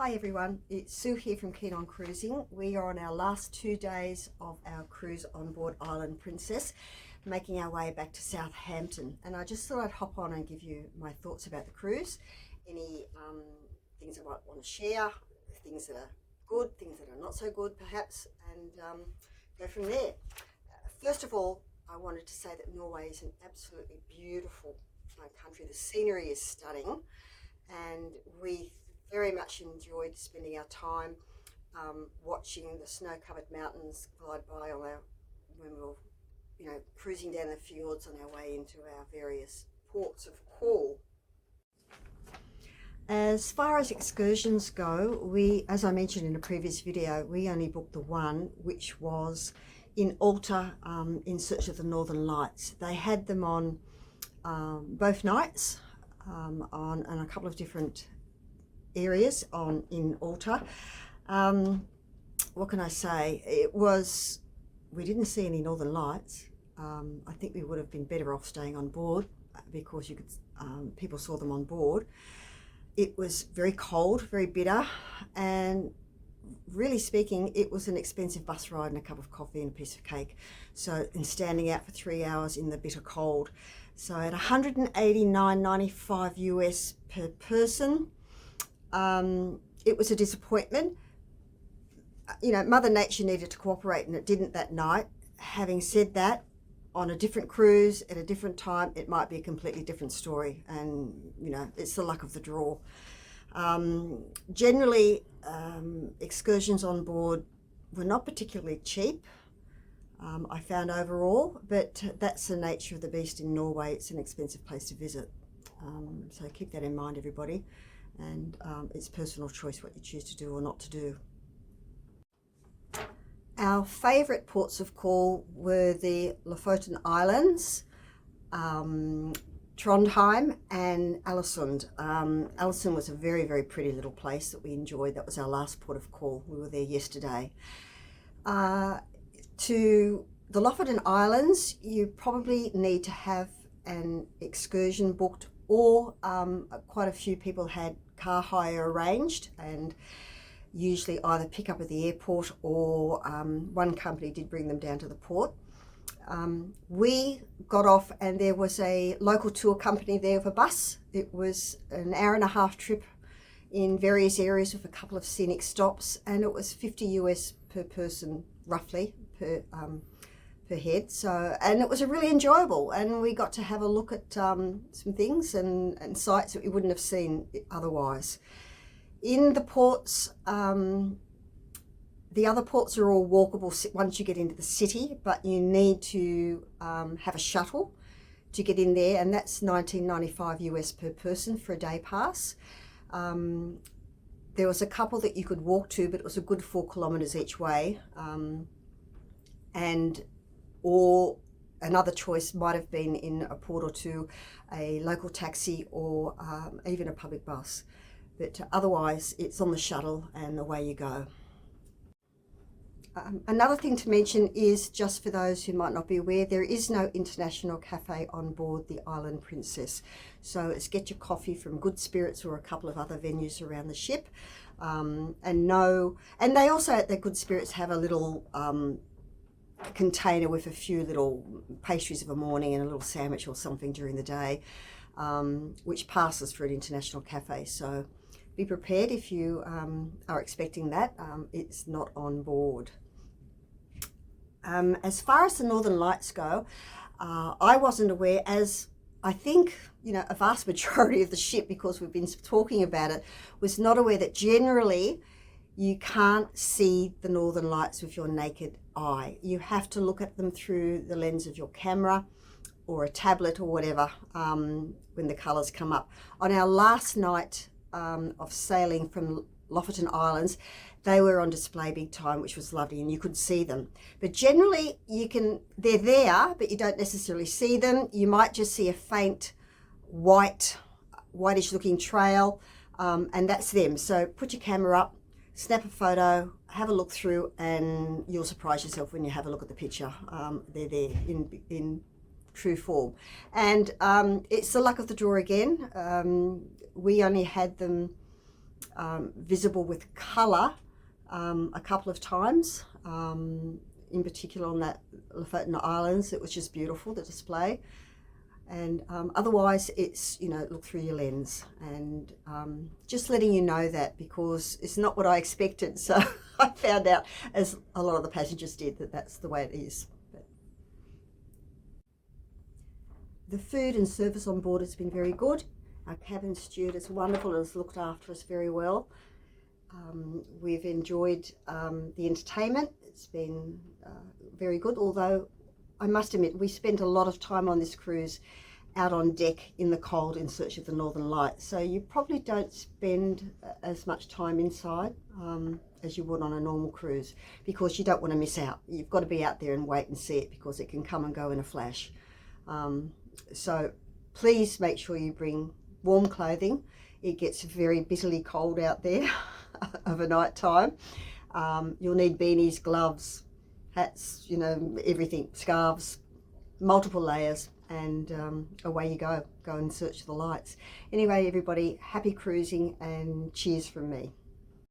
Hi everyone, it's Sue here from Keen on Cruising. We are on our last 2 days of our cruise on board Island Princess, making our way back to Southampton. And I just thought I'd hop on and give you my thoughts about the cruise, any things I might want to share, things that are good, things that are not so good perhaps, and go from there. First of all, I wanted to say that Norway is an absolutely beautiful country. The scenery is stunning, and we very much enjoyed spending our time watching the snow-covered mountains glide by when we were, cruising down the fjords on our way into our various ports of call. As far as excursions go, as I mentioned in a previous video, we only booked the one, which was in Alta, in search of the Northern Lights. They had them on both nights, on a couple of different areas in Alta. What can I say? We didn't see any Northern Lights. I think we would have been better off staying on board because people saw them on board. It was very cold, very bitter, and really speaking, it was an expensive bus ride and a cup of coffee and a piece of cake. And standing out for 3 hours in the bitter cold. So at $189.95 US per person, it was a disappointment. Mother Nature needed to cooperate, and it didn't that night. Having said that, on a different cruise at a different time, it might be a completely different story, and it's the luck of the draw. Generally, excursions on board were not particularly cheap, I found overall, but that's the nature of the beast in Norway. It's an expensive place to visit, so keep that in mind, everybody. And it's personal choice what you choose to do or not to do. Our favourite ports of call were the Lofoten Islands, Trondheim and Ålesund. Ålesund was a very, very pretty little place that we enjoyed. That was our last port of call. We were there yesterday. To the Lofoten Islands, you probably need to have an excursion booked, or quite a few people had car hire arranged, and usually either pick up at the airport or one company did bring them down to the port. We got off and there was a local tour company there with a bus. It was an hour-and-a-half trip in various areas with a couple of scenic stops, and it was $50 US per person, roughly, per head. And it was really enjoyable, and we got to have a look at some things and sites that we wouldn't have seen otherwise. In the ports, the other ports are all walkable once you get into the city, but you need to have a shuttle to get in there, and that's $19.95 US per person for a day pass. There was a couple that you could walk to, but it was a good 4 kilometres each way. Or another choice might have been in a port or two, a local taxi or even a public bus. But otherwise, it's on the shuttle and away you go. Another thing to mention is, just for those who might not be aware, there is no international cafe on board the Island Princess. So it's get your coffee from Good Spirits or a couple of other venues around the ship. And they also at the Good Spirits have a little container with a few little pastries of a morning and a little sandwich or something during the day, which passes for an international cafe. So be prepared if you are expecting that. It's not on board. As far as the Northern Lights go, I wasn't aware, as I think a vast majority of the ship, because we've been talking about it, was not aware that generally you can't see the Northern Lights with your naked eye. You have to look at them through the lens of your camera or a tablet or whatever when the colours come up. On our last night of sailing from Lofoten Islands, they were on display big time, which was lovely, and you could see them. But generally they're there, but you don't necessarily see them. You might just see a faint whitish looking trail, and that's them. So put your camera up, snap a photo, have a look through, and you'll surprise yourself when you have a look at the picture. They're there in true form. And it's the luck of the draw again. We only had them visible with colour a couple of times, in particular on that Lofoten Islands. It was just beautiful, the display. And otherwise it's, look through your lens, and just letting you know that, because it's not what I expected. So I found out, as a lot of the passengers did, that that's the way it is. The food and service on board has been very good. Our cabin steward is wonderful and has looked after us very well. We've enjoyed the entertainment. It's been very good, although I must admit we spent a lot of time on this cruise out on deck in the cold in search of the Northern Lights. So you probably don't spend as much time inside as you would on a normal cruise, because you don't want to miss out. You've got to be out there and wait and see it, because it can come and go in a flash. So please make sure you bring warm clothing. It gets very bitterly cold out there of a night time. You'll need beanies, gloves, hats, everything, scarves, multiple layers, and away you go in search of the lights. Anyway, everybody, happy cruising, and cheers from me.